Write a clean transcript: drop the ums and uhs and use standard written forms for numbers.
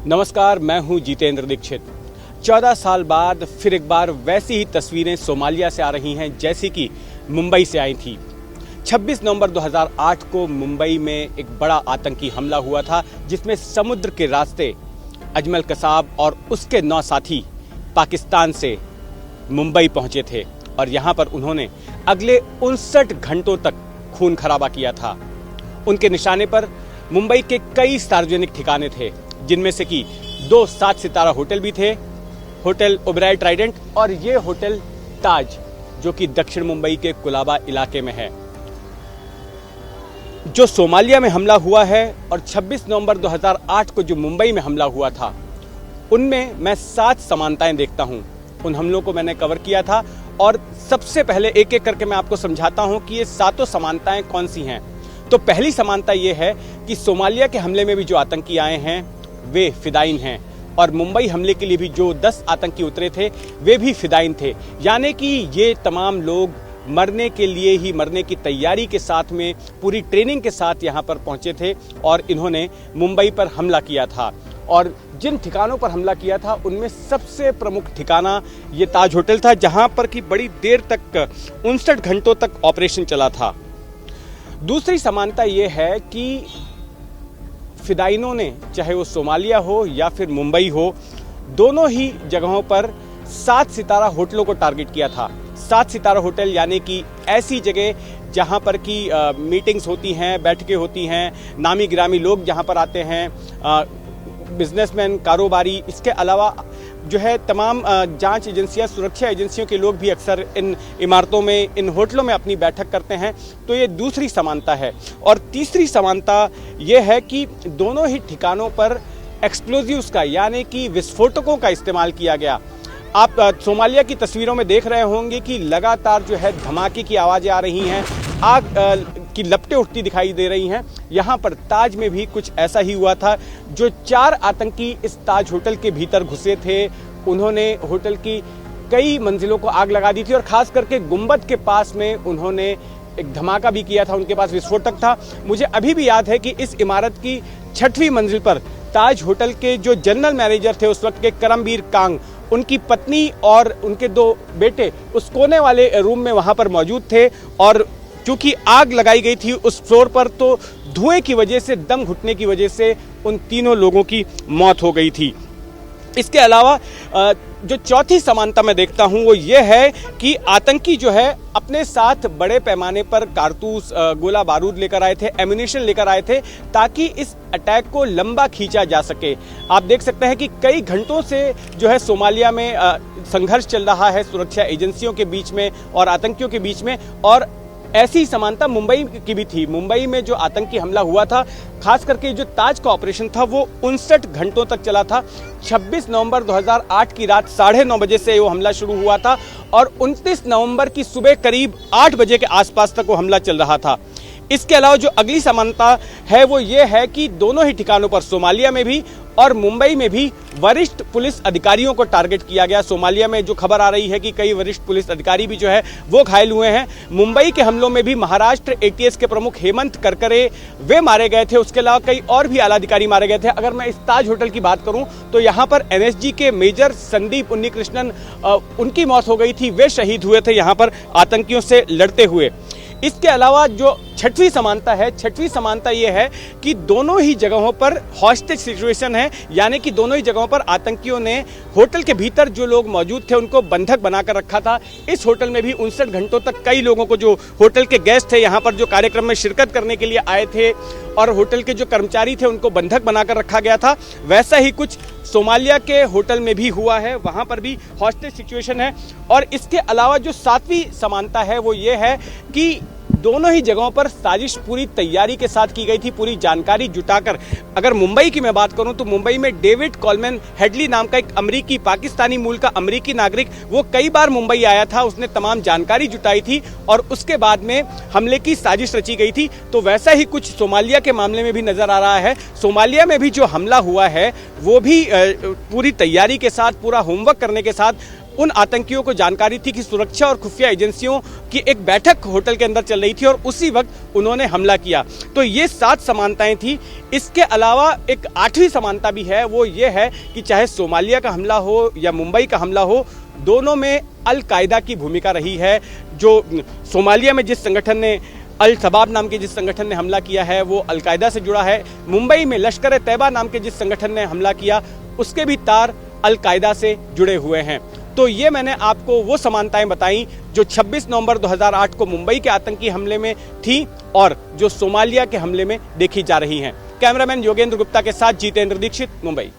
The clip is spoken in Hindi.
नमस्कार, मैं हूं जितेंद्र दीक्षित। 14 साल बाद फिर एक बार वैसी ही तस्वीरें सोमालिया से आ रही हैं जैसी कि मुंबई से आई थी। 26 नवंबर 2008 को मुंबई में एक बड़ा आतंकी हमला हुआ था जिसमें समुद्र के रास्ते अजमल कसाब और उसके 9 साथी पाकिस्तान से मुंबई पहुंचे थे और यहां पर उन्होंने अगले 59 घंटों तक खून खराबा किया था। उनके निशाने पर मुंबई के कई सार्वजनिक ठिकाने थे, जिनमें से कि 2 7 सितारा होटल भी थे, होटल ओबराय ट्राइडेंट और ये होटल ताज, जो कि दक्षिण मुंबई के कुलाबा इलाके में है। जो सोमालिया में हमला हुआ है और 26 नवंबर 2008 को जो मुंबई में हमला हुआ था, उनमें मैं 7 समानताएं देखता हूं। उन हमलों को मैंने कवर किया था और सबसे पहले एक एक करके मैं आपको समझाता हूं कि ये 7 समानताएं कौन सी हैं। तो पहली समानता ये है कि सोमालिया के हमले में भी जो आतंकी आए हैं वे फिदाइन हैं और मुंबई हमले के लिए भी जो 10 आतंकी उतरे थे वे भी फिदाइन थे। यानी कि ये तमाम लोग मरने के लिए ही, मरने की तैयारी के साथ में, पूरी ट्रेनिंग के साथ यहाँ पर पहुँचे थे और इन्होंने मुंबई पर हमला किया था। और जिन ठिकानों पर हमला किया था उनमें सबसे प्रमुख ठिकाना ये ताज होटल था, जहाँ पर कि बड़ी देर तक 59 घंटों तक ऑपरेशन चला था। दूसरी समानता ये है कि फिदाइनों ने, चाहे वो सोमालिया हो या फिर मुंबई हो, दोनों ही जगहों पर 7 सितारा होटलों को टारगेट किया था। 7 सितारा होटल यानी कि ऐसी जगह जहां पर कि मीटिंग्स होती हैं, बैठकें होती हैं, नामी गिरामी लोग जहां पर आते हैं, बिजनेसमैन, कारोबारी, इसके अलावा जो है तमाम जांच एजेंसियां, सुरक्षा एजेंसियों के लोग भी अक्सर इन इमारतों में, इन होटलों में अपनी बैठक करते हैं। तो ये दूसरी समानता है। और तीसरी समानता ये है कि दोनों ही ठिकानों पर एक्सप्लोजिव्स का, यानी कि विस्फोटकों का इस्तेमाल किया गया। आप सोमालिया की तस्वीरों में देख रहे होंगे कि लगातार जो है धमाके की आवाज़ें आ रही हैं, आग की लपटें उठती दिखाई दे रही हैं। यहाँ पर ताज में भी कुछ ऐसा ही हुआ था। जो 4 आतंकी इस ताज होटल के भीतर घुसे थे, उन्होंने होटल की कई मंजिलों को आग लगा दी थी और खास करके गुंबद के पास में उन्होंने एक धमाका भी किया था। उनके पास विस्फोटक था। मुझे अभी भी याद है कि इस इमारत की 6वीं मंजिल पर ताज होटल के जो जनरल मैनेजर थे उस वक्त के, करमबीर कांग, उनकी पत्नी और उनके 2 बेटे उस कोने वाले रूम में वहां पर मौजूद थे। और चूंकि आग लगाई गई थी उस फ्लोर पर, तो धुएं की वजह से, दम घुटने की वजह से उन तीनों लोगों की मौत हो गई थी। इसके अलावा जो चौथी समानता मैं देखता हूं वो ये है कि आतंकी जो है अपने साथ बड़े पैमाने पर कारतूस, गोला बारूद लेकर आए थे, एम्यूनिशन लेकर आए थे, ताकि इस अटैक को लंबा खींचा जा सके। आप देख सकते हैं कि कई घंटों से जो है सोमालिया में संघर्ष चल रहा है सुरक्षा एजेंसियों के बीच में और आतंकियों के बीच में। और ऐसी समानता मुंबई की भी थी। मुंबई में जो आतंकी हमला हुआ था, खास करके जो ताज का ऑपरेशन था, वो 59 घंटों तक चला था। 26 नवंबर 2008 की रात 9:30 बजे से वो हमला शुरू हुआ था और 29 नवंबर की सुबह करीब 8 बजे के आसपास तक वो हमला चल रहा था। इसके अलावा जो अगली समानता है वो ये है कि दोनों ही ठिकानों पर, सोमालिया में भी और मुंबई में भी, वरिष्ठ पुलिस अधिकारियों को टारगेट किया गया। सोमालिया में जो खबर आ रही है कि कई वरिष्ठ पुलिस अधिकारी भी जो है वो घायल हुए हैं। मुंबई के हमलों में भी महाराष्ट्र ATS के प्रमुख हेमंत करकरे वे मारे गए थे। उसके अलावा कई और भी आला अधिकारी मारे गए थे। अगर मैं इस ताज होटल की बात करूं तो यहाँ पर NSG के मेजर संदीप उन्नीकृष्णन, उनकी मौत हो गई थी। वे शहीद हुए थे यहाँ पर आतंकियों से लड़ते हुए। इसके अलावा जो 6वीं समानता है, 6वीं समानता ये है कि दोनों ही जगहों पर हॉस्टेज सिचुएशन है, यानी कि दोनों ही जगहों पर आतंकियों ने होटल के भीतर जो लोग मौजूद थे उनको बंधक बनाकर रखा था। इस होटल में भी 59 घंटों तक कई लोगों को, जो होटल के गेस्ट थे, यहाँ पर जो कार्यक्रम में शिरकत करने के लिए आए थे और होटल के जो कर्मचारी थे, उनको बंधक बनाकर रखा गया था। वैसा ही कुछ सोमालिया के होटल में भी हुआ है, वहाँ पर भी हॉस्टेज सिचुएशन है। और इसके अलावा जो 7वीं समानता है वो ये है कि दोनों ही जगहों पर साजिश पूरी तैयारी के साथ की गई थी, पूरी जानकारी जुटाकर। अगर मुंबई की मैं बात करूं तो मुंबई में डेविड कॉलमैन हेडली नाम का एक अमेरिकी, पाकिस्तानी मूल का अमेरिकी नागरिक, वो कई बार मुंबई आया था। उसने तमाम जानकारी जुटाई थी और उसके बाद में हमले की साजिश रची गई थी। तो वैसा ही कुछ सोमालिया के मामले में भी नजर आ रहा है। सोमालिया में भी जो हमला हुआ है वो भी पूरी तैयारी के साथ, पूरा होमवर्क करने के साथ उन आतंकियों को जानकारी थी कि सुरक्षा और खुफिया एजेंसियों की एक बैठक होटल के अंदर चल रही थी और उसी वक्त उन्होंने हमला किया। तो ये 7 समानताएं थी। इसके अलावा एक 8वीं समानता भी है, वो ये है कि चाहे सोमालिया का हमला हो या मुंबई का हमला हो, दोनों में अल कायदा की भूमिका रही है। जो सोमालिया में जिस संगठन ने अल शबाब नाम के जिस संगठन ने हमला किया है वो अल कायदा से जुड़ा है। मुंबई में लश्कर तैयबा नाम के जिस संगठन ने हमला किया उसके भी तार अल कायदा से जुड़े हुए हैं। तो ये मैंने आपको वो समानताएं बताई जो 26 नवंबर 2008 को मुंबई के आतंकी हमले में थी और जो सोमालिया के हमले में देखी जा रही हैं। कैमरामैन योगेंद्र गुप्ता के साथ जितेंद्र दीक्षित, मुंबई।